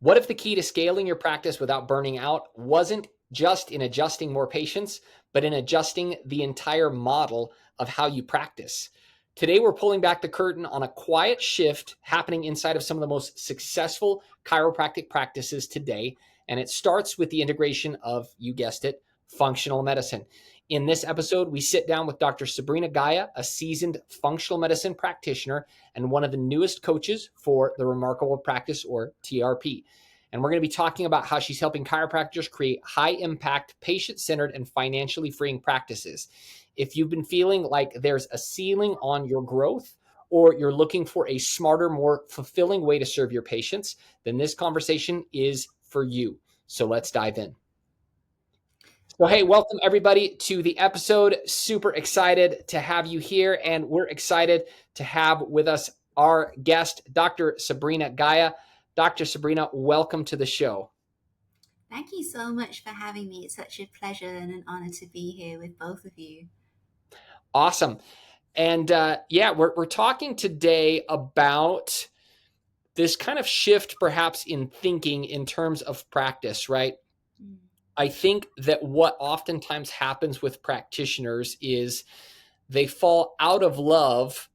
What if the key to scaling your practice without burning out wasn't just in adjusting more patients, but in adjusting the entire model of how you practice? Today, we're pulling back the curtain on a quiet shift happening inside of some of the most successful chiropractic practices today. And it starts with the integration of, you guessed it, functional medicine. In this episode, we sit down with Dr. Sabrina Gya, a seasoned functional medicine practitioner and one of the newest coaches for the Remarkable Practice, or TRP. And we're going to be talking about how she's helping chiropractors create high impact, patient centered, and financially freeing practices. If you've been feeling like there's a ceiling on your growth, or you're looking for a smarter, more fulfilling way to serve your patients, then this conversation is for you. So let's dive in. So, hey, welcome everybody to the episode. Super excited to have you here. And we're excited to have with us our guest, Dr. Sabrina Gya. Dr. Sabrina, welcome to the show. Thank you so much for having me. It's such a pleasure and an honor to be here with both of you. Awesome. And we're talking today about this kind of shift perhaps in thinking in terms of practice, right? I think that what oftentimes happens with practitioners is they fall out of love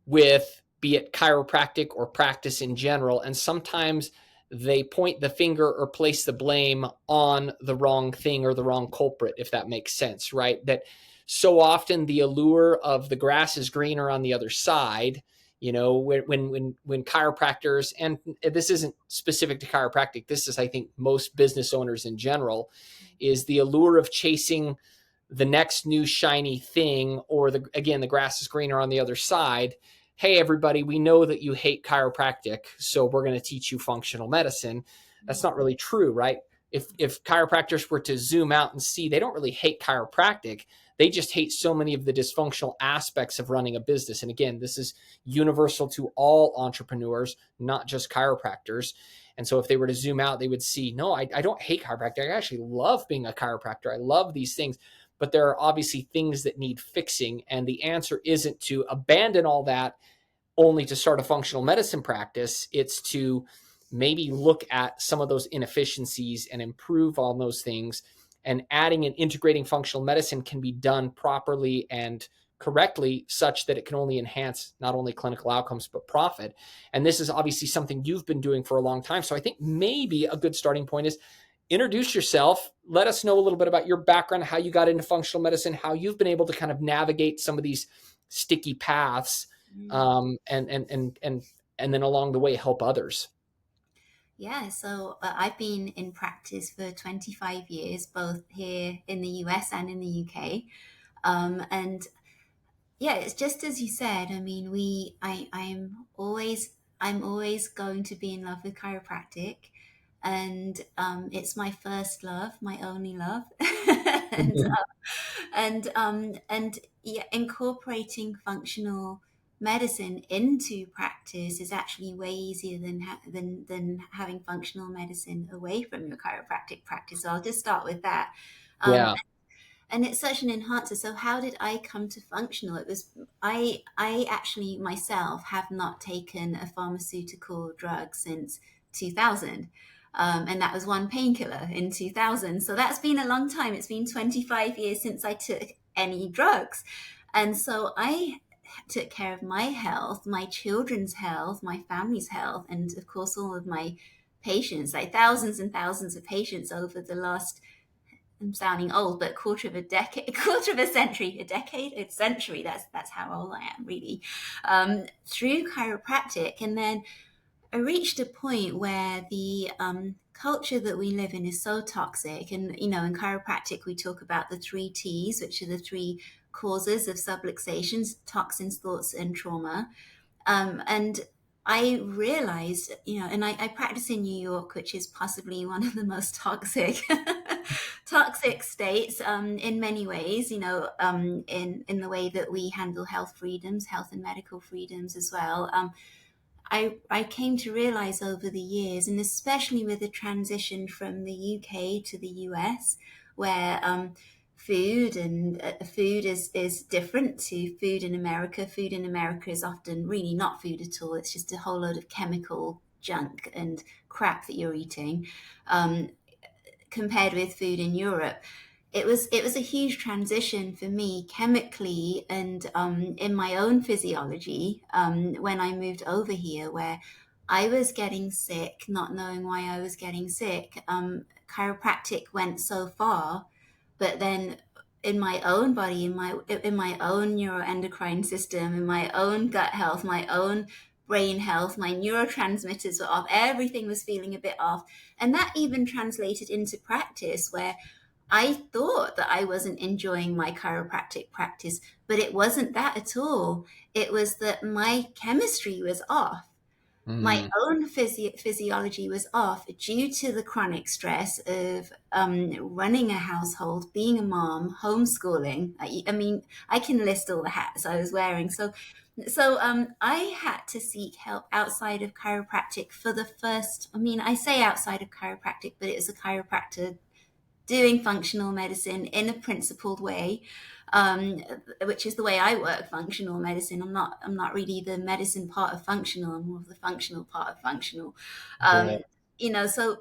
with, be it chiropractic or practice in general, and sometimes they point the finger or place the blame on the wrong thing or the wrong culprit, if that makes sense, right? That so often the allure of the grass is greener on the other side. You know, when chiropractors, and this isn't specific to chiropractic, this is, I think, most business owners in general, is the allure of chasing the next new shiny thing, or the grass is greener on the other side. Hey, everybody, we know that you hate chiropractic, so we're going to teach you functional medicine. That's not really true, right? If chiropractors were to zoom out and see, they don't really hate chiropractic. They just hate so many of the dysfunctional aspects of running a business. And again, this is universal to all entrepreneurs, not just chiropractors. And so if they were to zoom out, they would see, no, I don't hate chiropractic. I actually love being a chiropractor. I love these things. But there are obviously things that need fixing. And the answer isn't to abandon all that only to start a functional medicine practice. It's to maybe look at some of those inefficiencies and improve on those things. And adding and integrating functional medicine can be done properly and correctly, such that it can only enhance not only clinical outcomes, but profit. And this is obviously something you've been doing for a long time. So I think maybe a good starting point is introduce yourself. Let us know a little bit about your background, how you got into functional medicine, how you've been able to kind of navigate some of these sticky paths, and then along the way help others. Yeah, so I've been in practice for 25 years, both here in the US and in the UK. And yeah, it's just as you said. I mean, I'm always going to be in love with chiropractic, and it's my first love, my only love, and yeah, incorporating functional medicine into practice is actually way easier than having functional medicine away from your chiropractic practice. So I'll just start with that. Yeah. And it's such an enhancer. So how did I come to functional? It was I actually myself have not taken a pharmaceutical drug since 2000. And that was one painkiller in 2000. So that's been a long time. It's been 25 years since I took any drugs. And so I took care of my health, my children's health, my family's health, and of course all of my patients, like thousands and thousands of patients over the last, I'm sounding old, but quarter of a century, a century. That's how old I am, really. Through chiropractic, and then I reached a point where the culture that we live in is so toxic. And you know, in chiropractic, we talk about the 3 T's, which are the 3 causes of subluxations: toxins, thoughts, and trauma. And I realized, you know, and I practice in New York, which is possibly one of the most toxic states in many ways, you know, in the way that we handle health freedoms, health and medical freedoms as well. I came to realize over the years, and especially with the transition from the UK to the US, where food is different to food in America. Food in America is often really not food at all. It's just a whole load of chemical junk and crap that you're eating, um, compared with food in Europe. It was a huge transition for me chemically and in my own physiology when I moved over here, where I was getting sick, not knowing why I was getting sick. Chiropractic went so far, but then in my own body, in my own neuroendocrine system, in my own gut health, my own brain health, my neurotransmitters were off. Everything was feeling a bit off, and that even translated into practice, where I thought that I wasn't enjoying my chiropractic practice, but it wasn't that at all. It was that my chemistry was off. My Mm, own physiology was off due to the chronic stress of running a household, being a mom, homeschooling. I mean, I can list all the hats I was wearing. So I had to seek help outside of chiropractic for the first. I mean, I say outside of chiropractic, but it was a chiropractor doing functional medicine in a principled way, um, which is the way I work functional medicine. I'm not really the medicine part of functional. I'm more of the functional part of functional. right. Um, so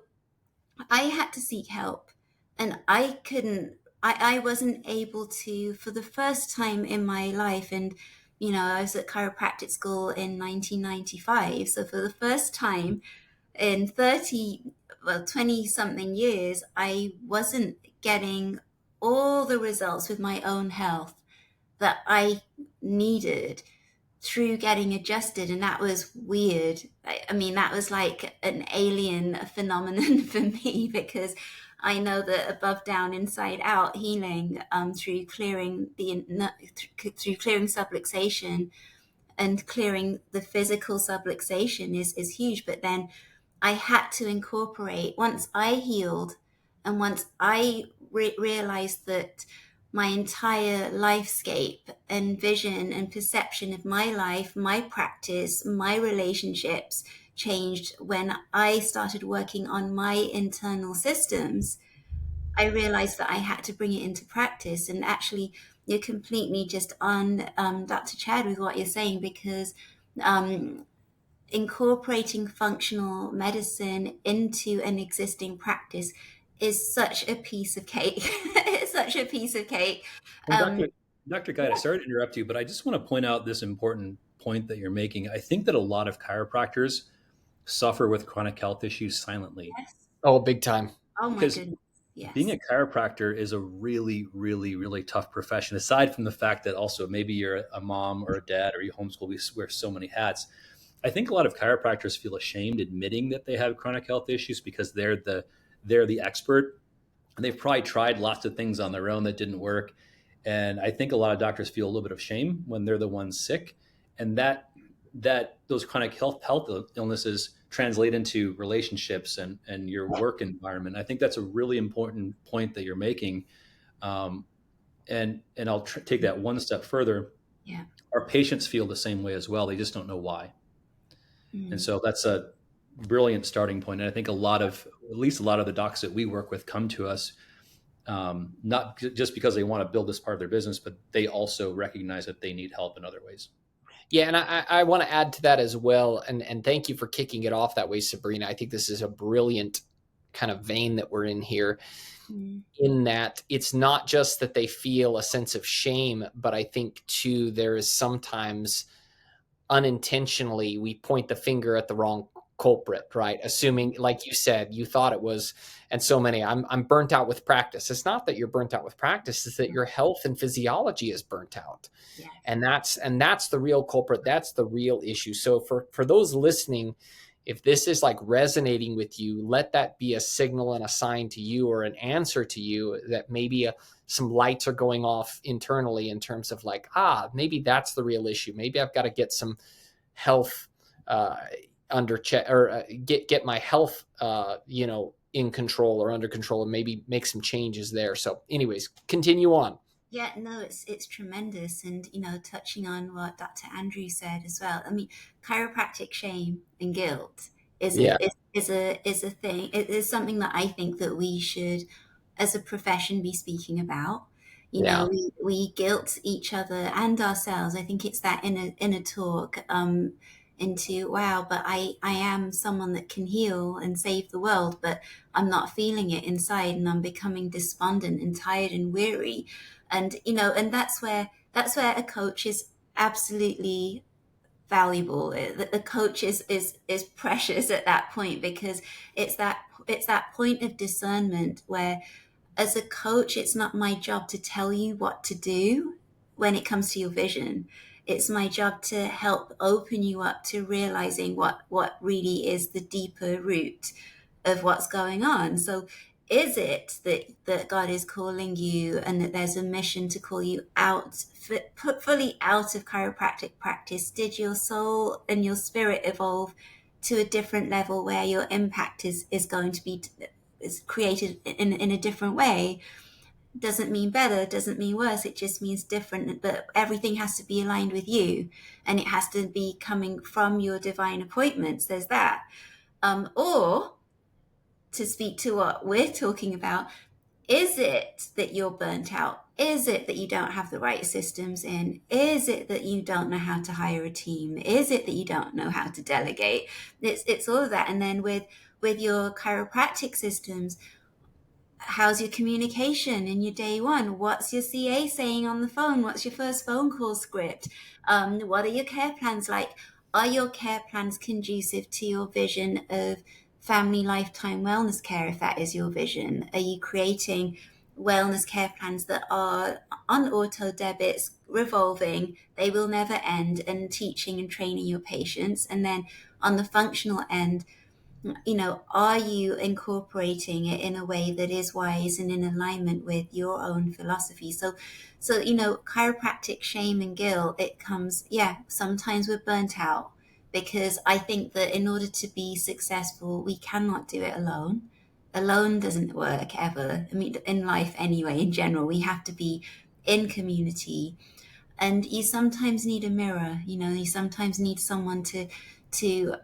I had to seek help, and I couldn't. I wasn't able to for the first time in my life, and I was at chiropractic school in 1995. So for the first time in 20 something years, I wasn't getting all the results with my own health that I needed through getting adjusted. And that was weird. I mean, that was like an alien phenomenon for me, because I know that above, down, inside out healing, through clearing subluxation and clearing the physical subluxation is huge. But then I had to incorporate, once I healed and once I realized that my entire lifescape and vision and perception of my life, my practice, my relationships changed when I started working on my internal systems. I realized that I had to bring it into practice. And actually, you're completely just on Dr. Chad with what you're saying, because um, incorporating functional medicine into an existing practice is such a piece of cake. It's such a piece of cake. And Um, Dr. Guide, sorry to interrupt you, but I just want to point out this important point that you're making. I think that a lot of chiropractors suffer with chronic health issues silently yes. Oh, big time. Oh my because goodness. being Yes. a chiropractor is a really, really, really tough profession. Aside from the fact that also maybe you're a mom or a dad or you homeschool, we wear so many hats. I think a lot of chiropractors feel ashamed admitting that they have chronic health issues because they're the expert, and they've probably tried lots of things on their own that didn't work. And I think a lot of doctors feel a little bit of shame when they're the ones sick, and that those chronic health illnesses translate into relationships and your work environment. I think that's a really important point that you're making. Um, and I'll take that one step further. Yeah. Our patients feel the same way as well. They just don't know why. And Mm. so that's a brilliant starting point. And I think at least a lot of the docs that we work with come to us not just because they want to build this part of their business, but they also recognize that they need help in other ways. Yeah, and I want to add to that as well. And thank you for kicking it off that way, Sabrina. I think this is a brilliant kind of vein that we're in here, Mm. in that it's not just that they feel a sense of shame, but I think too, there is sometimes unintentionally we point the finger at the wrong culprit, right? Assuming, like you said, you thought it was, and so many, I'm burnt out with practice. It's not that you're burnt out with practice, it's that your health and physiology is burnt out. Yeah. And that's the real culprit. That's the real issue. So for those listening, if this is like resonating with you, let that be a signal and a sign to you, or an answer to you, that maybe some lights are going off internally in terms of like, maybe that's the real issue. Maybe I've got to get some health uh, under check, or get my health, in control or under control, and maybe make some changes there. So anyways, continue on. Yeah, no, it's tremendous. And touching on what Dr. Andrew said as well. I mean, chiropractic shame and guilt is a Yeah. is a thing. It is something that I think that we should, as a profession, be speaking about. Yeah. We guilt each other and ourselves. I think it's that inner talk. into, wow, but I am someone that can heal and save the world, but I'm not feeling it inside, and I'm becoming despondent and tired and weary. And, and that's where a coach is absolutely valuable. A coach is precious at that point, because it's that point of discernment where, as a coach, it's not my job to tell you what to do when it comes to your vision. It's my job to help open you up to realizing what really is the deeper root of what's going on. So is it that God is calling you, and that there's a mission to call you out, fully out of chiropractic practice? Did your soul and your spirit evolve to a different level where your impact is going to be is created in a different way? Doesn't mean better, doesn't mean worse, it just means different. But everything has to be aligned with you, and it has to be coming from your divine appointments. There's that. Or, to speak to what we're talking about, is it that you're burnt out? Is it that you don't have the right systems in? Is it that you don't know how to hire a team? Is it that you don't know how to delegate? It's all of that. And then with your chiropractic systems, how's your communication in your day one? What's your CA saying on the phone? What's your first phone call script? What are your care plans like? Are your care plans conducive to your vision of family lifetime wellness care, if that is your vision? Are you creating wellness care plans that are on auto debits, revolving, they will never end, and teaching and training your patients? And then on the functional end, are you incorporating it in a way that is wise and in alignment with your own philosophy? So, chiropractic shame and guilt, it comes, sometimes we're burnt out, because I think that in order to be successful, we cannot do it alone. Alone doesn't work ever. I mean, in life anyway, in general, we have to be in community. And you sometimes need a mirror, you sometimes need someone to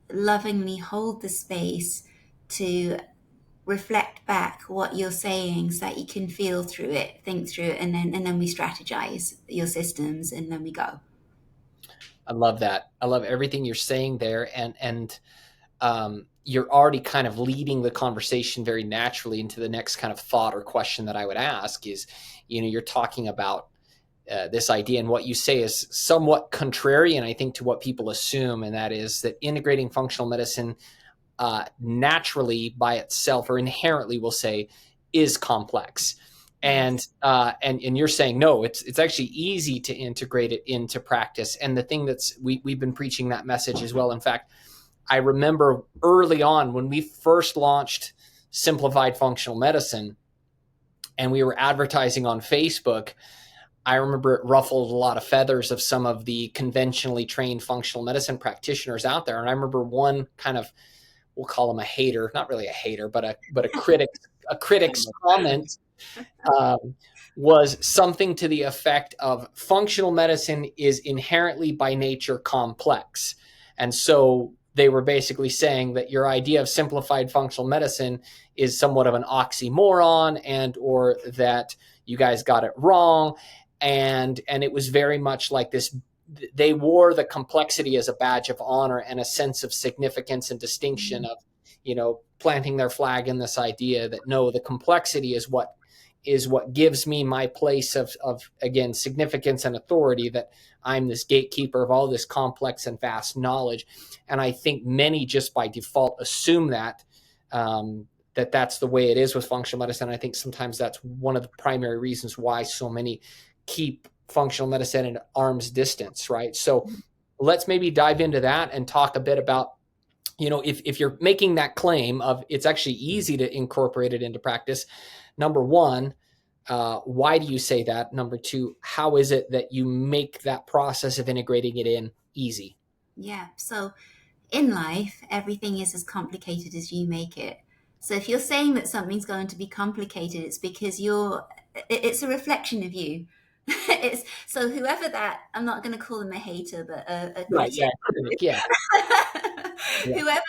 lovingly hold the space to reflect back what you're saying, so that you can feel through it, think through it, and then we strategize your systems, and then we go. I love that. I love everything you're saying there. And you're already kind of leading the conversation very naturally into the next kind of thought or question that I would ask is, you're talking about this idea, and what you say is somewhat contrarian, I think, to what people assume, and that is that integrating functional medicine naturally by itself, or inherently, we'll say, is complex. And you're saying no, it's actually easy to integrate it into practice. And the thing we've been preaching that message as well. In fact, I remember early on when we first launched Simplified Functional Medicine, and we were advertising on Facebook. I remember it ruffled a lot of feathers of some of the conventionally trained functional medicine practitioners out there. And I remember one kind of, we'll call him a hater, not really a hater, but a critic's comment was something to the effect of, functional medicine is inherently by nature complex. And so they were basically saying that your idea of simplified functional medicine is somewhat of an oxymoron, or that you guys got it wrong. And it was very much like this. They wore the complexity as a badge of honor and a sense of significance and distinction of, planting their flag in this idea that no, the complexity is what gives me my place of again, significance and authority, that I'm this gatekeeper of all this complex and vast knowledge. And I think many just by default assume that that's the way it is with functional medicine. I think sometimes that's one of the primary reasons why so many keep functional medicine at arm's distance, right? So let's maybe dive into that and talk a bit about, if you're making that claim of it's actually easy to incorporate it into practice, number one, why do you say that? Number two, how is it that you make that process of integrating it in easy? Yeah. So in life, everything is as complicated as you make it. So if you're saying that something's going to be complicated, it's because it's a reflection of you. So whoever that, I'm not going to call them a hater, but a critic. Yeah. Whoever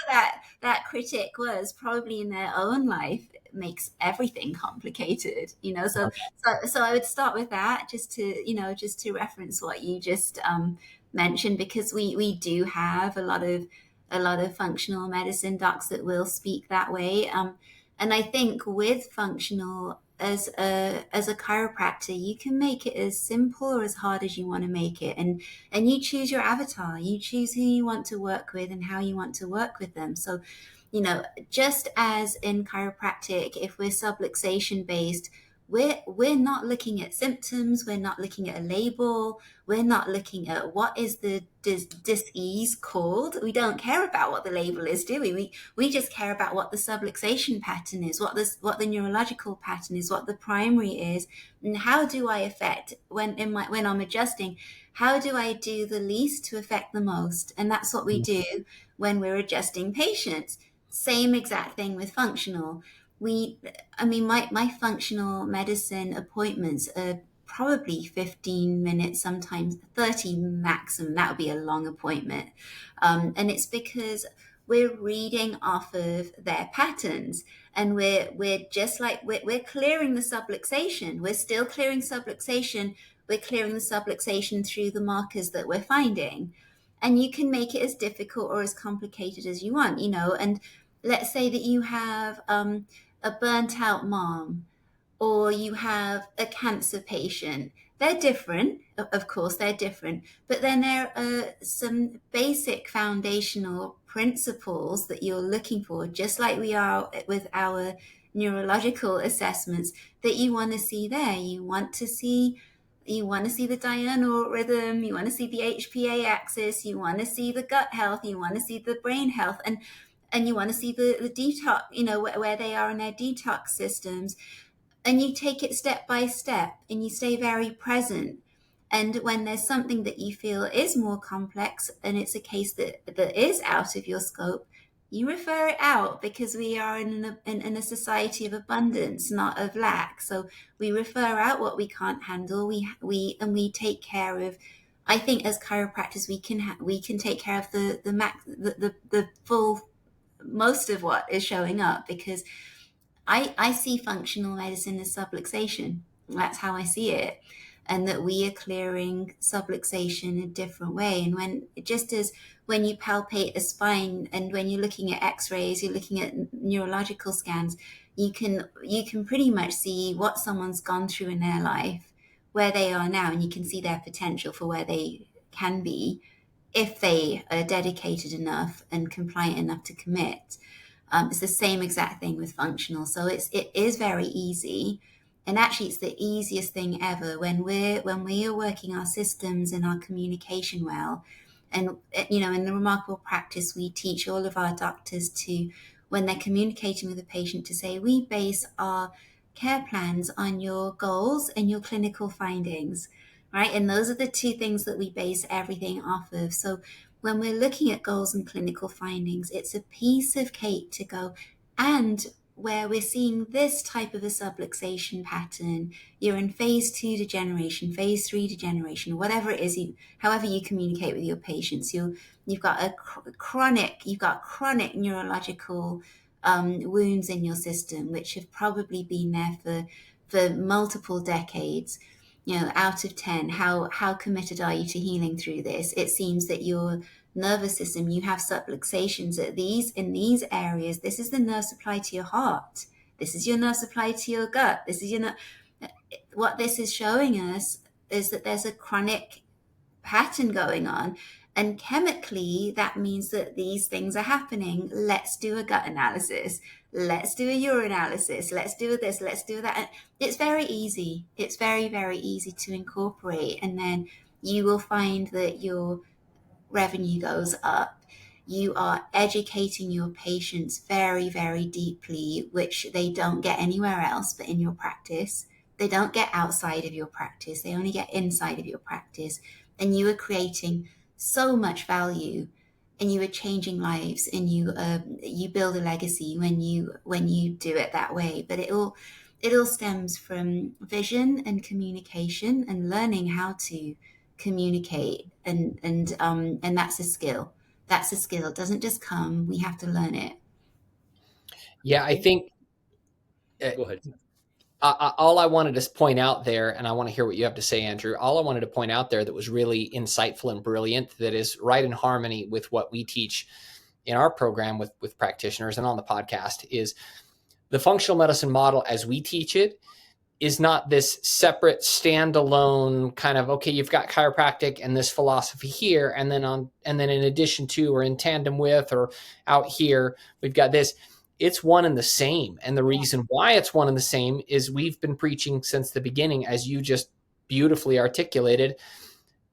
that critic was, probably in their own life makes everything complicated, So I would start with that, just to reference what you just mention, because we do have a lot of functional medicine docs that will speak that way. And I think with functional, as a chiropractor, you can make it as simple or as hard as you want to make it, and you choose your avatar, you choose who you want to work with and how you want to work with them. So, just as in chiropractic, if we're subluxation based, we're not looking at symptoms, we're not looking at a label, we're not looking at what is the dis-ease called. We don't care about what the label is, do we? We just care about what the subluxation pattern is, what the neurological pattern is, what the primary is, and how do I affect when I'm adjusting, how do I do the least to affect the most? And that's what we do when we're adjusting patients. Same exact thing with functional. My functional medicine appointments are probably 15 minutes, sometimes 30 maximum. That would be a long appointment. And it's because we're reading off of their patterns, and we're just like, we're clearing the subluxation. We're still clearing subluxation. We're clearing the subluxation through the markers that we're finding. And you can make it as difficult or as complicated as you want, and let's say that you have a burnt out mom, or you have a cancer patient. They're different, of course, they're different, but then there are some basic foundational principles that you're looking for, just like we are with our neurological assessments, that you want to see there. You want to see the diurnal rhythm, you want to see the HPA axis, you want to see the gut health, you want to see the brain health, and you want to see the detox, where they are in their detox systems. And you take it step by step, and you stay very present. And when there's something that you feel is more complex, and it's a case that is out of your scope, you refer it out, because we are in a society of abundance, not of lack. So we refer out what we can't handle. We take care of. I think as chiropractors, we can take care of the full most of what is showing up, because I see functional medicine as subluxation. That's how I see it. And that we are clearing subluxation a different way. And just as when you palpate a spine, and when you're looking at x-rays, you're looking at neurological scans, you can pretty much see what someone's gone through in their life, where they are now, and you can see their potential for where they can be if they are dedicated enough and compliant enough to commit. It's the same exact thing with functional. So it is very easy, and actually it's the easiest thing ever when we are working our systems and our communication well. And in the Remarkable Practice, we teach all of our doctors to, when they're communicating with a patient, to say, we base our care plans on your goals and your clinical findings, right? And those are the two things that we base everything off of. So when we're looking at goals and clinical findings, it's a piece of cake to go, and where we're seeing this type of a subluxation pattern, you're in phase 2 degeneration, phase 3 degeneration, whatever it is, however you communicate with your patients. You've got chronic neurological wounds in your system, which have probably been there for multiple decades. Out of 10, how committed are you to healing through this? It seems that your nervous system, you have subluxations in these areas. This is the nerve supply to your heart. This is your nerve supply to your gut. What this is showing us is that there's a chronic pattern going on. And chemically, that means that these things are happening. Let's do a gut analysis. Let's do a urinalysis. Let's do this. Let's do that. And it's very easy. It's very, very easy to incorporate. And then you will find that your revenue goes up. You are educating your patients very, very deeply, which they don't get anywhere else but in your practice. They don't get outside of your practice. They only get inside of your practice. And you are creating so much value, and you are changing lives, and you build a legacy when you do it that way. But it all stems from vision and communication, and learning how to communicate, and that's a skill. That's a skill. It doesn't just come. We have to learn it. Yeah, I think Go ahead. all I wanted to point out there, and I want to hear what you have to say, Andrew. All I wanted to point out there that was really insightful and brilliant, that is right in harmony with what we teach in our program with practitioners and on the podcast, is the functional medicine model as we teach it is not this separate standalone kind of, okay, you've got chiropractic and this philosophy here, and then in addition to, or in tandem with, or out here, we've got this. It's one and the same. And the reason why it's one and the same is we've been preaching since the beginning, as you just beautifully articulated.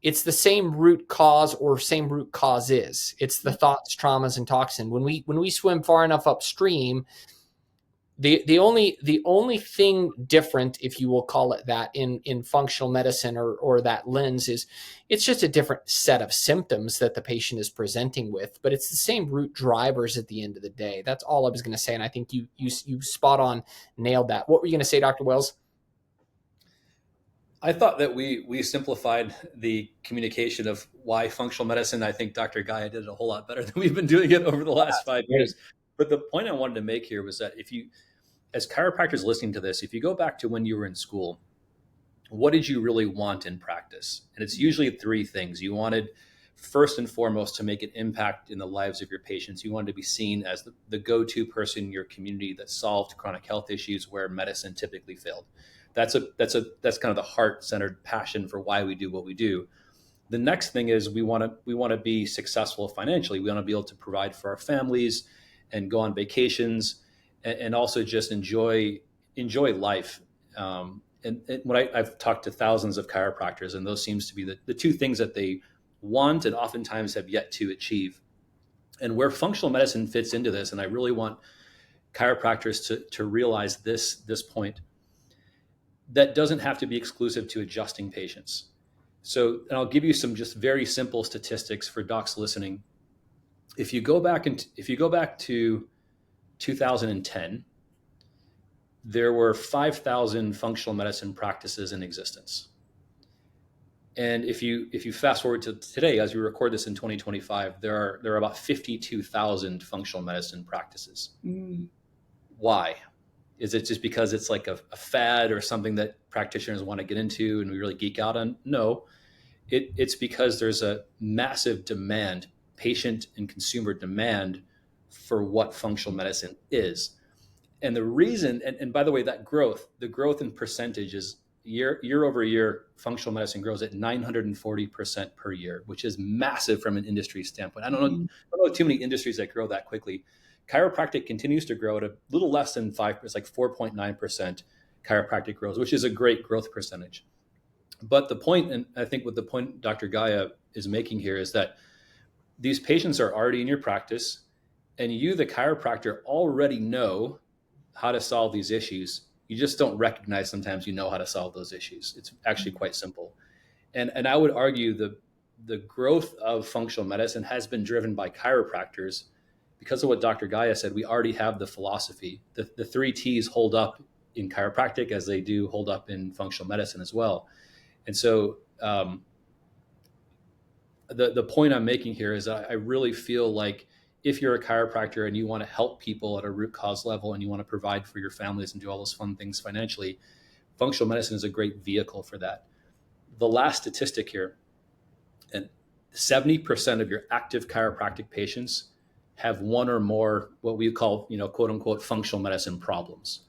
It's the same root cause, or same root causes. It's the thoughts, traumas, and toxin. When we swim far enough upstream, the only thing different, if you will call it that, in functional medicine or that lens, is it's just a different set of symptoms that the patient is presenting with, but it's the same root drivers at the end of the day. That's all I was going to say, and I think you spot on nailed that. What were you going to say, Dr. Wells? I thought that we simplified the communication of why functional medicine. I think Dr. Gya did it a whole lot better than we've been doing it over the last 5 years. But the point I wanted to make here was that if you, as chiropractors listening to this, if you go back to when you were in school, what did you really want in practice? And it's usually three things. You wanted, first and foremost, to make an impact in the lives of your patients. You wanted to be seen as the go-to person in your community that solved chronic health issues where medicine typically failed. That's kind of the heart-centered passion for why we do what we do. The next thing is we want to be successful financially. We want to be able to provide for our families and go on vacations, and also just enjoy life. And when I've talked to thousands of chiropractors, and those seems to be the two things that they want and oftentimes have yet to achieve. And where functional medicine fits into this, and I really want chiropractors to realize this point, that doesn't have to be exclusive to adjusting patients. So, and I'll give you some just very simple statistics for docs listening. If you go back to 2010, there were 5,000 functional medicine practices in existence. And if you fast forward to today, as we record this in 2025, there are about 52,000 functional medicine practices. Why? Is it just because it's like a fad or something that practitioners want to get into and we really geek out on? No, it's because there's a massive demand, patient and consumer demand, for what functional medicine is. And the reason, and by the way, the growth in percentage is year over year, functional medicine grows at 940% per year, which is massive from an industry standpoint. I don't know too many industries that grow that quickly. Chiropractic continues to grow at a little less than 5%, it's like 4.9% chiropractic grows, which is a great growth percentage. But the point, and I think what the point Dr. Gya is making here, is that these patients are already in your practice, and you, the chiropractor, already know how to solve these issues. You just don't recognize sometimes you know how to solve those issues. It's actually quite simple. And I would argue the growth of functional medicine has been driven by chiropractors because of what Dr. Gya said. We already have the philosophy. The three T's hold up in chiropractic as they do hold up in functional medicine as well. And so the point I'm making here is I really feel like if you're a chiropractor and you want to help people at a root cause level and you want to provide for your families and do all those fun things financially, functional medicine is a great vehicle for that. The last statistic here, and 70% of your active chiropractic patients have one or more what we call, quote unquote, functional medicine problems.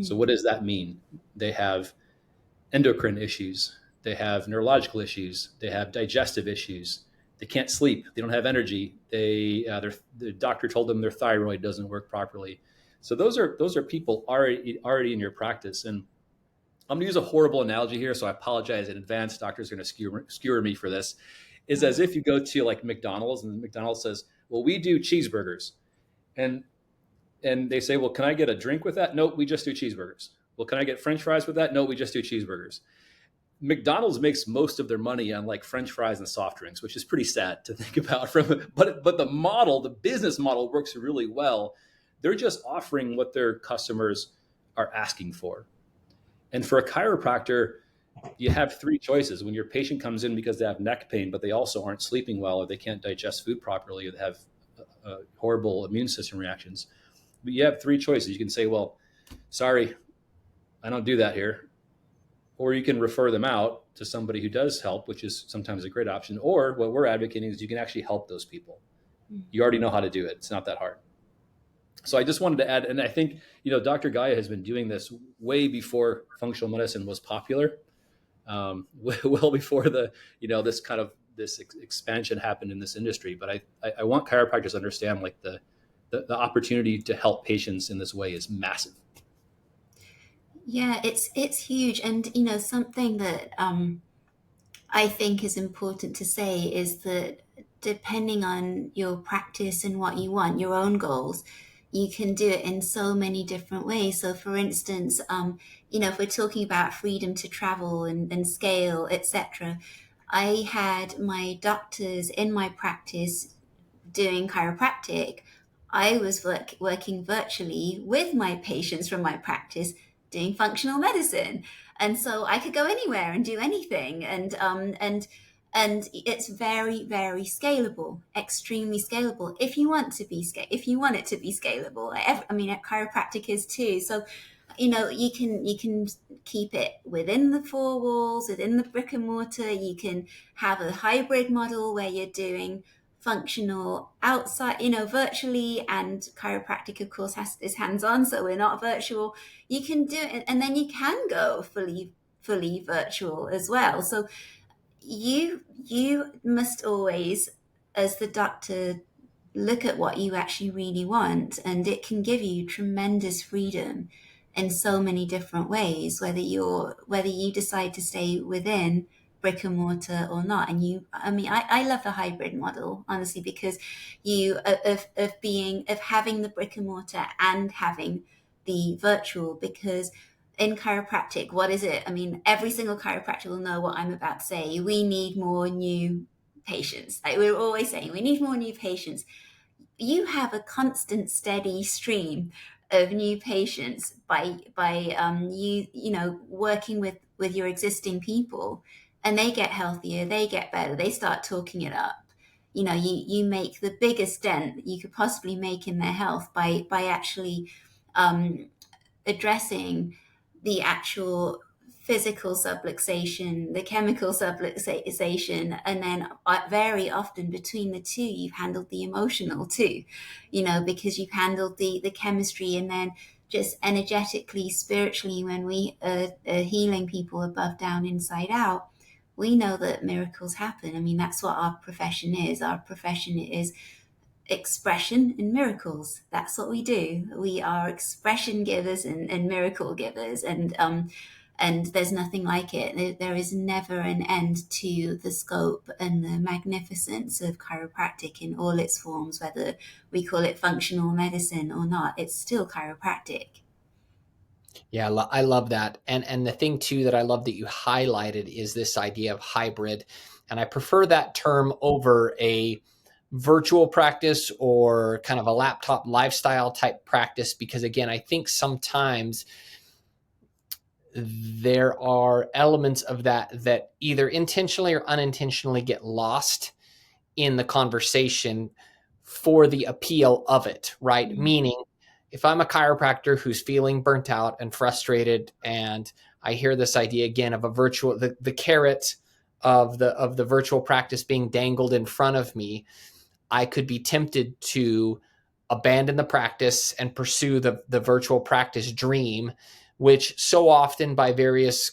So what does that mean? They have endocrine issues, they have neurological issues, they have digestive issues, they can't sleep, they don't have energy, the doctor told them their thyroid doesn't work properly. So those are people already in your practice. And I'm going to use a horrible analogy here, so I apologize in advance. Doctors are going to skewer me for this. Is as if you go to like McDonald's and McDonald's says, well, we do cheeseburgers. And they say, well, can I get a drink with that? Nope, we just do cheeseburgers. Well, can I get French fries with that? No, we just do cheeseburgers. McDonald's makes most of their money on like French fries and soft drinks, which is pretty sad to think about. But the business model works really well. They're just offering what their customers are asking for. And for a chiropractor, you have three choices. When your patient comes in because they have neck pain, but they also aren't sleeping well, or they can't digest food properly, or they have horrible immune system reactions. But you have three choices. You can say, well, sorry, I don't do that here. Or you can refer them out to somebody who does help, which is sometimes a great option. Or what we're advocating is you can actually help those people. You already know how to do it. It's not that hard. So I just wanted to add, and I think, Dr. Gya has been doing this way before functional medicine was popular, well before this expansion happened in this industry. But I want chiropractors to understand, like, the opportunity to help patients in this way is massive. Yeah, it's huge. And, something that I think is important to say is that depending on your practice and what you want, your own goals, you can do it in so many different ways. So for instance, if we're talking about freedom to travel and scale, etc., I had my doctors in my practice doing chiropractic. I was working virtually with my patients from my practice doing functional medicine, and so I could go anywhere and do anything. And it's very, very scalable, extremely scalable. If you want it to be scalable, chiropractic is too. So, you can keep it within the four walls, within the brick and mortar. You can have a hybrid model where you're doing functional outside, virtually, and chiropractic, of course, is hands-on, so we're not virtual. You can do it, and then you can go fully virtual as well. So you must always, as the doctor, look at what you actually really want, and it can give you tremendous freedom in so many different ways, whether you decide to stay within brick and mortar or not. And I love the hybrid model, honestly, because of having the brick and mortar and having the virtual. Because in chiropractic, what is it? I mean, every single chiropractor will know what I'm about to say. We need more new patients. Like, we're always saying, we need more new patients. You have a constant, steady stream of new patients by working with your existing people, and they get healthier, they get better, they start talking it up. You make the biggest dent you could possibly make in their health by actually addressing the actual physical subluxation, the chemical subluxation, and then very often between the two, you've handled the emotional too, because you've handled the chemistry, and then just energetically, spiritually, when we are healing people above, down, inside out, we know that miracles happen. I mean, that's what our profession is. Our profession is expression and miracles. That's what we do. We are expression givers and miracle givers, and there's nothing like it. There is never an end to the scope and the magnificence of chiropractic in all its forms, whether we call it functional medicine or not. It's still chiropractic. Yeah, I love that. And the thing too that I love that you highlighted is this idea of hybrid. And I prefer that term over a virtual practice or kind of a laptop lifestyle type practice, because again, I think sometimes there are elements of that either intentionally or unintentionally get lost in the conversation for the appeal of it, right? Mm-hmm. Meaning, if I'm a chiropractor who's feeling burnt out and frustrated, and I hear this idea again of a virtual, the carrot of the virtual practice being dangled in front of me, I could be tempted to abandon the practice and pursue the virtual practice dream, which so often by various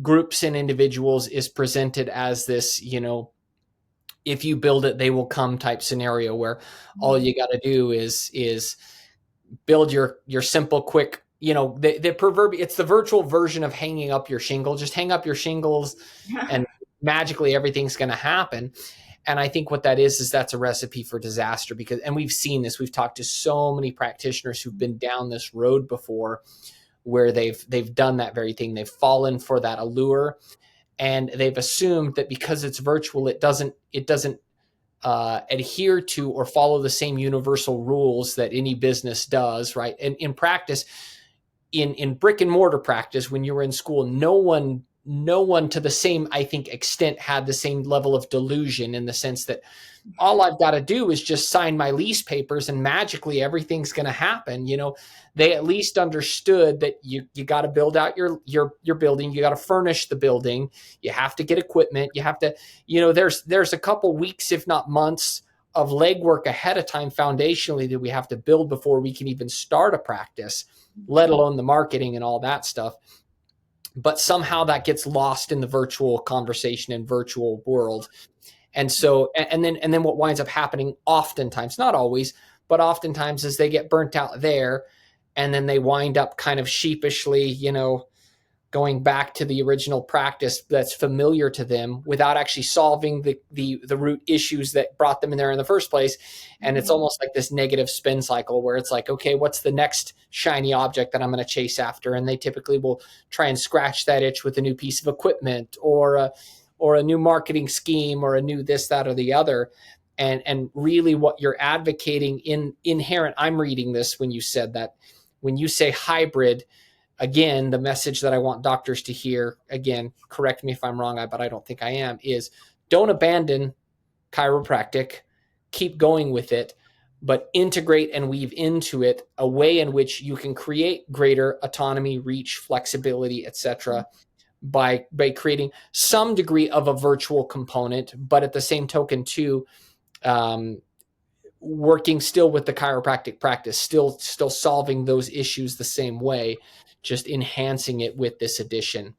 groups and individuals is presented as this, if you build it, they will come type scenario, where all you got to do is build your simple, quick, the proverbial, it's the virtual version of hanging up your shingle. Just hang up your shingles and magically everything's going to happen. And I think what that is that's a recipe for disaster, and we've seen this. We've talked to so many practitioners who've been down this road before, where they've done that very thing. They've fallen for that allure, and they've assumed that because it's virtual, it doesn't adhere to or follow the same universal rules that any business does, right? And in practice, in brick and mortar practice, when you were in school, no one no one to the same, I think, extent had the same level of delusion, in the sense that all I've got to do is just sign my lease papers and magically everything's going to happen. They at least understood that you got to build out your building. You got to furnish the building. You have to get equipment. You have to, there's a couple weeks, if not months, of legwork ahead of time foundationally that we have to build before we can even start a practice, let alone the marketing and all that stuff. But somehow that gets lost in the virtual conversation and virtual world. And so, and then what winds up happening oftentimes, not always, but oftentimes, is they get burnt out there, and then they wind up kind of sheepishly, going back to the original practice that's familiar to them without actually solving the root issues that brought them in there in the first place. And it's almost like this negative spin cycle where it's like, okay, what's the next shiny object that I'm going to chase after? And they typically will try and scratch that itch with a new piece of equipment or a new marketing scheme or a new this, that, or the other. And really what you're advocating in inherent, I'm reading this when you said that, when you say hybrid, again, the message that I want doctors to hear, again, correct me if I'm wrong, but I don't think I am, is don't abandon chiropractic, keep going with it, but integrate and weave into it a way in which you can create greater autonomy, reach, flexibility, etc., by creating some degree of a virtual component, but at the same token too, working still with the chiropractic practice, still solving those issues the same way, just enhancing it with this addition.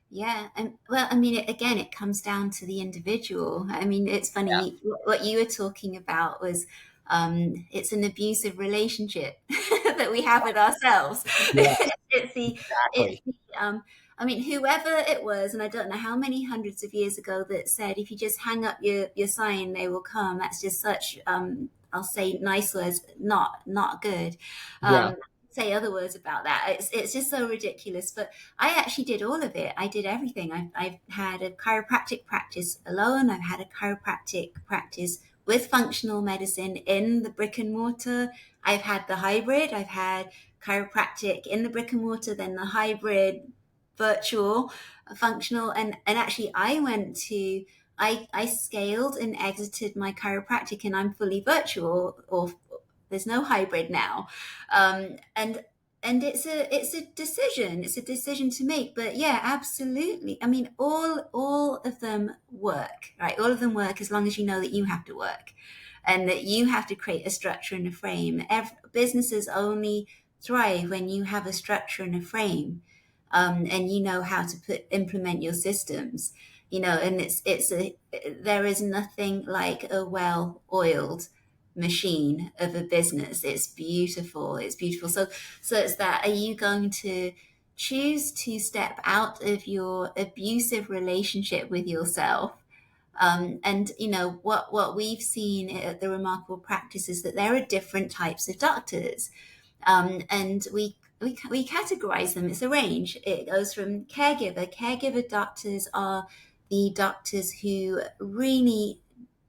Yeah. And well, I mean, it comes down to the individual. I mean, it's funny, what you were talking about was it's an abusive relationship that we have with ourselves. Yeah, It's exactly. I mean, whoever it was, and I don't know how many hundreds of years ago, that said, if you just hang up your sign, they will come. That's just such, I'll say nice words, not good. Yeah. Say other words about that. It's just so ridiculous. But I actually did all of it. I did everything. I've had a chiropractic practice alone. I've had a chiropractic practice with functional medicine in the brick and mortar. I've had the hybrid. I've had chiropractic in the brick and mortar, then the hybrid, virtual, functional, and actually I scaled and exited my chiropractic, and I'm fully virtual, or there's no hybrid now. And it's a decision to make. But yeah, absolutely. I mean, all of them work, right? All of them work as long as you know that you have to work, and that you have to create a structure and a frame. Businesses only thrive when you have a structure and a frame, and you know how to implement your systems. And there is nothing like a well-oiled machine of a business. It's beautiful. So it's that, are you going to choose to step out of your abusive relationship with yourself? And what we've seen at the Remarkable Practice is that there are different types of doctors, and we categorize them. It's a range. It goes from caregiver doctors are the doctors who really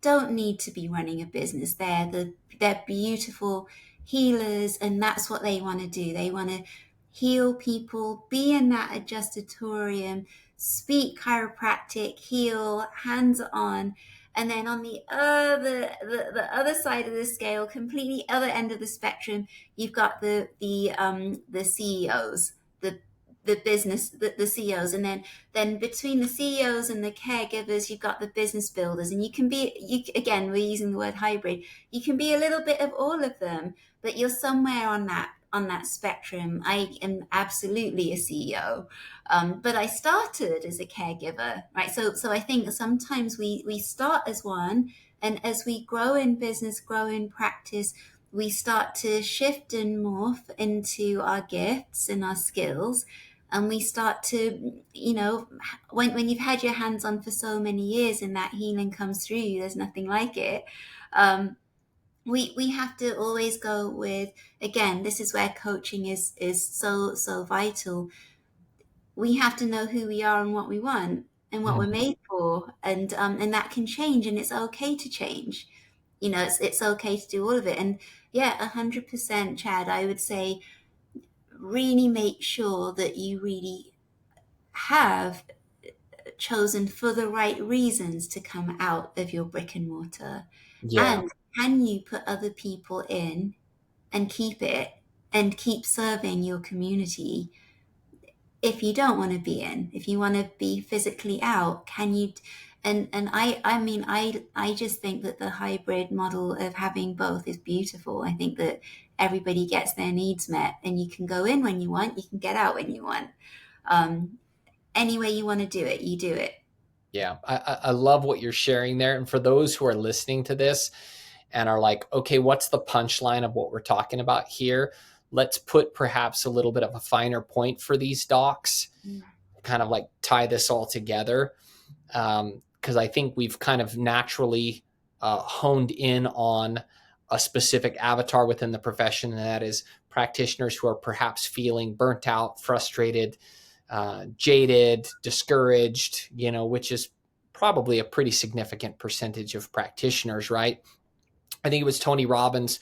don't need to be running a business. They're beautiful healers, and that's what they want to do. They want to heal people, be in that adjustatorium, speak chiropractic, heal, hands on. And then on the other side of the scale, completely other end of the spectrum, you've got the CEOs, the business, the CEOs, and then between the CEOs and the caregivers, you've got the business builders. And again, we're using the word hybrid. You can be a little bit of all of them, but you're somewhere on that spectrum. I am absolutely a CEO, but I started as a caregiver, right? So I think sometimes we start as one, and as we grow in business, grow in practice, we start to shift and morph into our gifts and our skills. And we start to, when you've had your hands on for so many years and that healing comes through you, there's nothing like it. We have to always go with, again, this is where coaching is so vital. We have to know who we are and what we want and what we're made for, and that can change, and it's okay to change. It's okay to do all of it. And yeah, 100%, Chad, I would say, really make sure that you really have chosen for the right reasons to come out of your brick and mortar? Yeah. And can you put other people in and keep it and keep serving your community if you don't want to be in, if you want to be physically out? Can you? And I mean, I just think that the hybrid model of having both is beautiful. I think that everybody gets their needs met, and you can go in when you want, you can get out when you want. Any way you want to do it, you do it. Yeah. I love what you're sharing there. And for those who are listening to this and are like, okay, what's the punchline of what we're talking about here? Let's put perhaps a little bit of a finer point for these docs, kind of like tie this all together. Because I think we've kind of naturally honed in on a specific avatar within the profession, and that is practitioners who are perhaps feeling burnt out, frustrated, jaded, discouraged, which is probably a pretty significant percentage of practitioners, right? I think it was Tony Robbins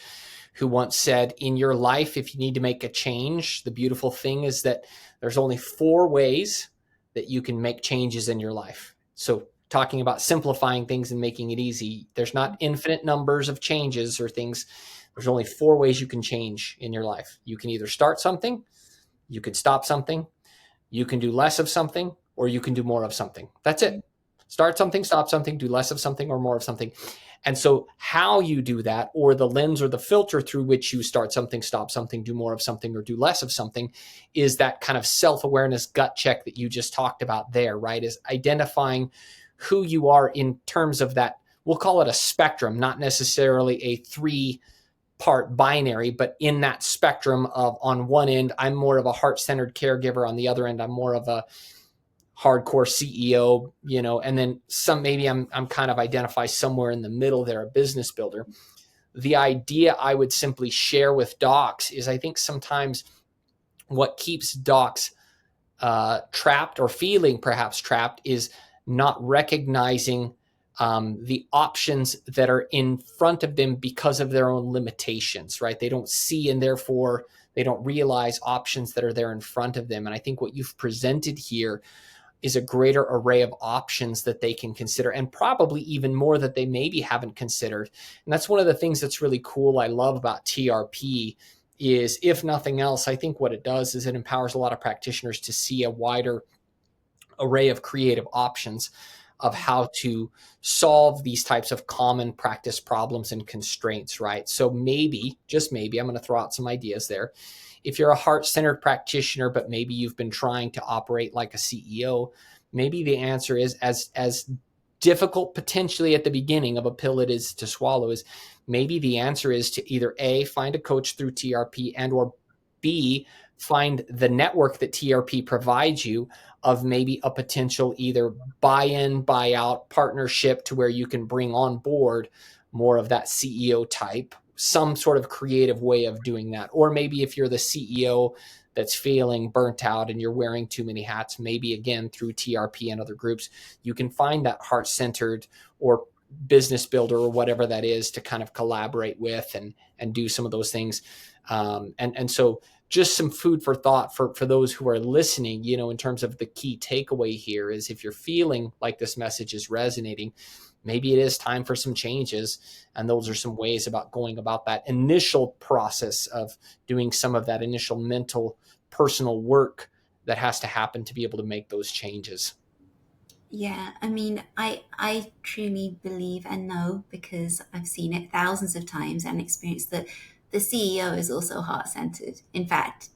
who once said, in your life, if you need to make a change, the beautiful thing is that there's only 4 ways that you can make changes in your life. So talking about simplifying things and making it easy, there's not infinite numbers of changes or things. There's only 4 ways you can change in your life. You can either start something, you can stop something, you can do less of something, or you can do more of something. That's it. Start something, stop something, do less of something, or more of something. And so how you do that, or the lens or the filter through which you start something, stop something, do more of something, or do less of something, is that kind of self-awareness gut check that you just talked about there, right? Is identifying who you are in terms of that, we'll call it a spectrum, not necessarily a 3-part binary, but in that spectrum of, on one end, I'm more of a heart-centered caregiver. On the other end, I'm more of a hardcore CEO, and then maybe I'm kind of identify somewhere in the middle there, a business builder. The idea I would simply share with docs is, I think sometimes what keeps docs trapped, or feeling perhaps trapped, is not recognizing the options that are in front of them because of their own limitations, right? They don't see, and therefore they don't realize options that are there in front of them. And I think what you've presented here is a greater array of options that they can consider, and probably even more that they maybe haven't considered. And that's one of the things that's really cool, I love about TRP, is, if nothing else, I think what it does is it empowers a lot of practitioners to see a wider array of creative options of how to solve these types of common practice problems and constraints, right? So maybe, just maybe, I'm going to throw out some ideas there. If you're a heart-centered practitioner, but maybe you've been trying to operate like a CEO, maybe the answer is, as difficult potentially at the beginning of a pill it is to swallow, is maybe the answer is to either A, find a coach through TRP, and or B, find the network that TRP provides you of maybe a potential either buy-in, buy-out partnership to where you can bring on board more of that CEO type, some sort of creative way of doing that. Or maybe if you're the CEO that's feeling burnt out and you're wearing too many hats, maybe again through TRP and other groups, you can find that heart-centered or business builder or whatever that is to kind of collaborate with and do some of those things. And so just some food for thought for those who are listening, in terms of the key takeaway here is, if you're feeling like this message is resonating, maybe it is time for some changes. And those are some ways about going about that initial process of doing some of that initial mental, personal work that has to happen to be able to make those changes. Yeah, I mean, I truly believe and know, because I've seen it thousands of times and experienced, that the CEO is also heart-centered. In fact,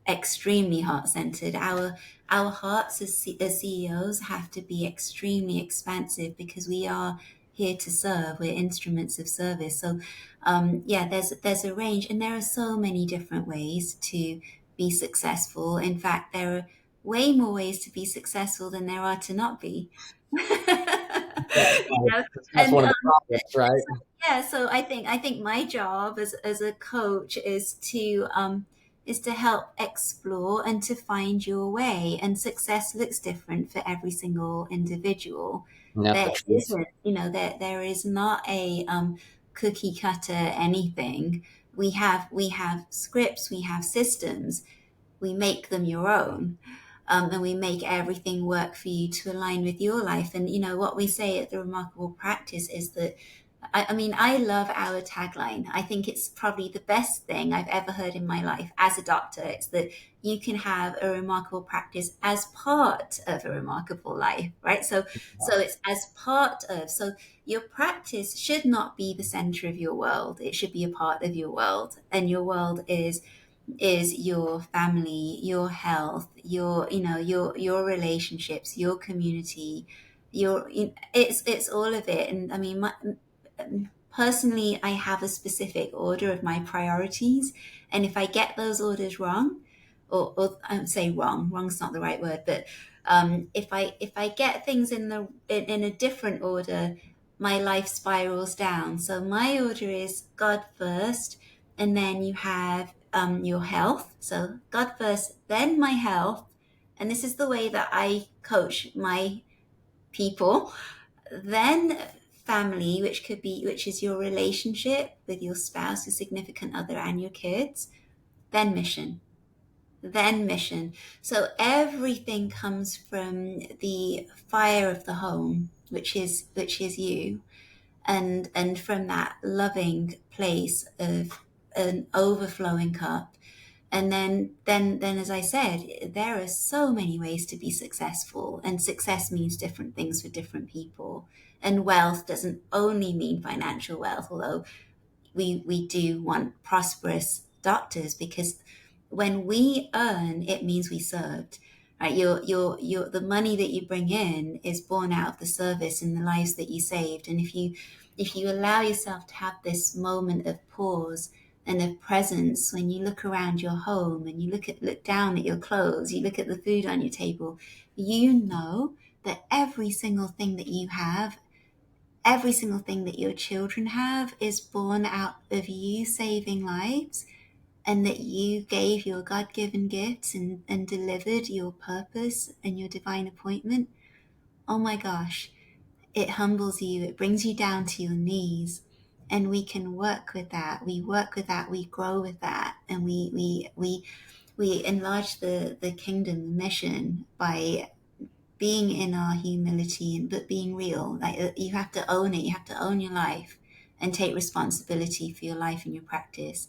extremely heart-centered. Our hearts as CEOs have to be extremely expansive, because we are here to serve. We're instruments of service. So, yeah, there's a range, and there are so many different ways to be successful. In fact, there are way more ways to be successful than there are to not be. You know, That's and one of the problems, right? yeah, so I think my job as a coach is to help explore and to find your way. And success looks different for every single individual. That's the There truth. isn't, there is not a cookie cutter anything. We have scripts, we have systems, we make them your own. and we make everything work for you to align with your life. And what we say at the Remarkable Practice is that, I mean, I love our tagline. I think it's probably the best thing I've ever heard in my life as a doctor. It's that you can have a remarkable practice as part of a remarkable life, right? So it's as part of. So your practice should not be the center of your world. It should be a part of your world, and your world is your family, your health, your relationships, your community, it's all of it. And I mean, personally, I have a specific order of my priorities, and if I get those orders wrong, or I would say wrong's not the right word, but if I get things in a different order, my life spirals down. So my order is God first, and then you have your health. So God first, then my health, and this is the way that I coach my people. Then family, which is your relationship with your spouse, your significant other, and your kids. Then mission. So everything comes from the fire of the home, which is you, and from that loving place of an overflowing cup. And then as I said, there are so many ways to be successful, and success means different things for different people. And wealth doesn't only mean financial wealth, although we do want prosperous doctors, because when we earn, it means we served. Right? The money that you bring in is born out of the service and the lives that you saved. And if you allow yourself to have this moment of pause and of presence, when you look around your home and you look down at your clothes, you look at the food on your table, you know that every single thing that you have, every single thing that your children have, is born out of you saving lives, and that you gave your God-given gifts and delivered your purpose and your divine appointment. Oh my gosh, it humbles you, it brings you down to your knees. And we can work with that. We grow with that, and we enlarge the kingdom, the mission, by being in our humility, but being real. Like, you have to own it. You have to own your life and take responsibility for your life and your practice.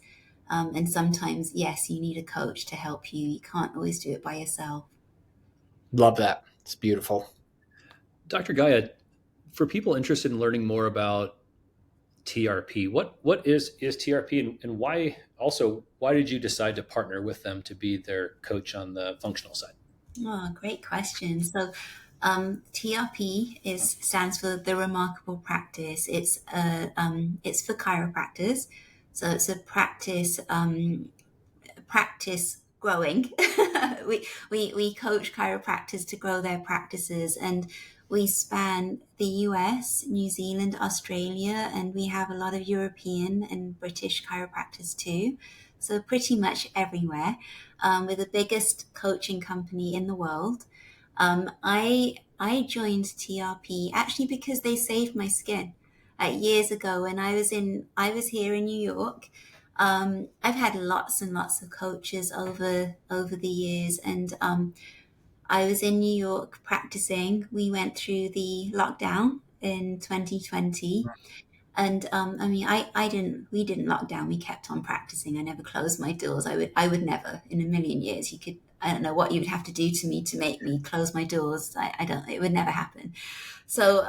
And sometimes, yes, you need a coach to help you. You can't always do it by yourself. Love that. It's beautiful. Dr. Gya, for people interested in learning more about TRP, what is TRP, and why did you decide to partner with them to be their coach on the functional side? Oh, great question. So TRP stands for the Remarkable Practice. It's for chiropractors. So it's a practice growing. we coach chiropractors to grow their practices, and we span the US, New Zealand, Australia, and we have a lot of European and British chiropractors too. So pretty much everywhere. We're the biggest coaching company in the world. I joined TRP actually because they saved my skin years ago when I was here in New York. I've had lots and lots of coaches over the years, and I was in New York practicing. We went through the lockdown in 2020. And I mean, we didn't lock down. We kept on practicing. I never closed my doors. I would never in a million years. I don't know what you would have to do to me to make me close my doors. It would never happen. So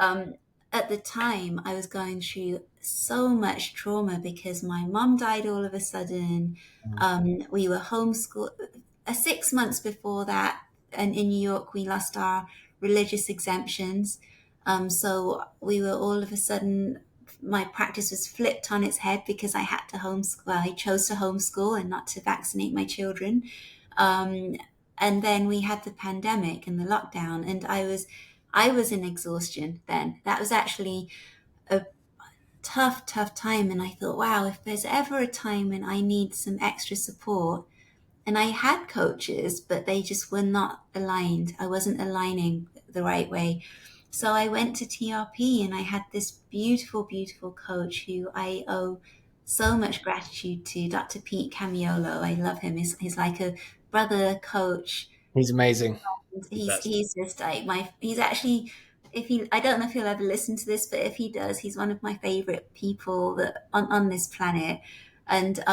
at the time, I was going through so much trauma because my mom died all of a sudden. We were homeschooled 6 months before that. And in New York, we lost our religious exemptions. So we were all of a sudden, my practice was flipped on its head because I had to homeschool. Well, I chose to homeschool and not to vaccinate my children. And then we had the pandemic and the lockdown, and I was in exhaustion then. That was actually a tough time. And I thought, wow, if there's ever a time when I need some extra support, and I had coaches, but they just were not aligned. I wasn't aligning the right way. So I went to TRP, and I had this beautiful, beautiful coach who I owe so much gratitude to, Dr. Pete Camiolo. I love him. He's like a brother coach He's amazing. Best. He's just like he's actually, if he, I don't know if he'll ever listen to this, but if he does, he's one of my favorite people that on this planet. And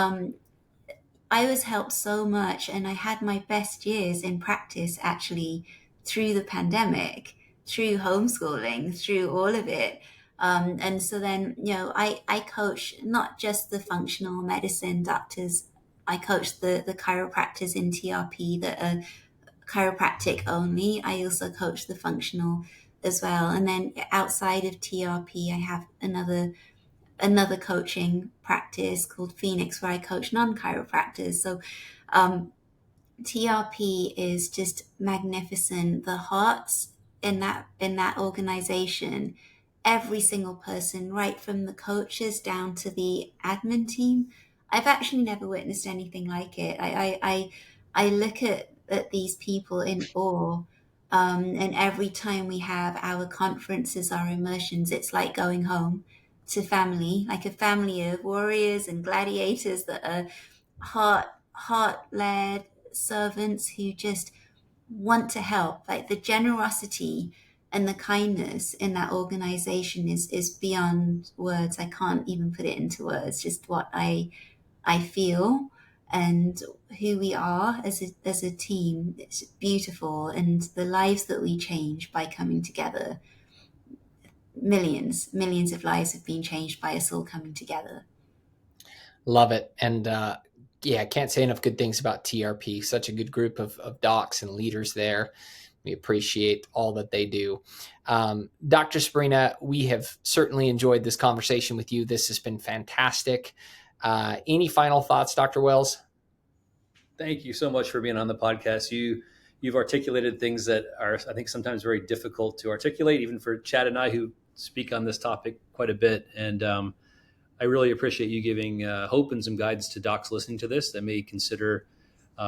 I was helped so much, and I had my best years in practice actually through the pandemic, through homeschooling, through all of it. And so then, I coach not just the functional medicine doctors, I coach the chiropractors in TRP that are chiropractic only. I also coach the functional as well. And then outside of TRP, I have another coaching practice called Phoenix where I coach non-chiropractors. So TRP is just magnificent. The hearts in that organization, every single person, right from the coaches down to the admin team. I've actually never witnessed anything like it. I look at these people in awe. And every time we have our conferences, our immersions, it's like going home to family, like a family of warriors and gladiators that are heart led servants who just want to help. Like the generosity and the kindness in that organization is beyond words. I can't even put it into words. Just what I feel and who we are as a team. It's beautiful, and the lives that we change by coming together. Millions of lives have been changed by us all coming together. Love it. And yeah, I can't say enough good things about TRP. Such a good group of docs and leaders there. We appreciate all that they do. Dr. Sabrina, we have certainly enjoyed this conversation with you. This has been fantastic. Any final thoughts, Dr. Wells? Thank you so much for being on the podcast. You've articulated things that are, I think, sometimes very difficult to articulate, even for Chad and I, who speak on this topic quite a bit. And I really appreciate you giving hope and some guidance to docs listening to this that may consider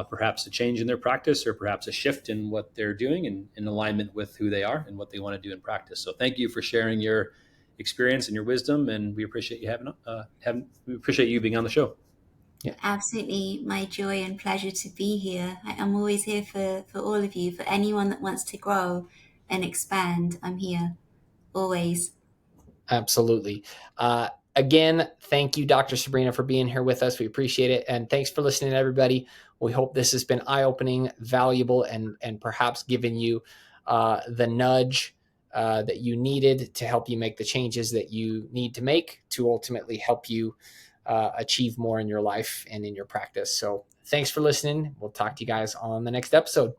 perhaps a change in their practice or perhaps a shift in what they're doing in alignment with who they are and what they want to do in practice. So thank you for sharing your experience and your wisdom, and we appreciate you we appreciate you being on the show. Yeah. Absolutely my joy and pleasure to be here. I'm always here for all of you, for anyone that wants to grow and expand. I'm here always. Absolutely. Again, thank you, Dr. Sabrina, for being here with us. We appreciate it. And thanks for listening, everybody. We hope this has been eye-opening, valuable, and perhaps given you the nudge that you needed to help you make the changes that you need to make to ultimately help you achieve more in your life and in your practice. So thanks for listening. We'll talk to you guys on the next episode.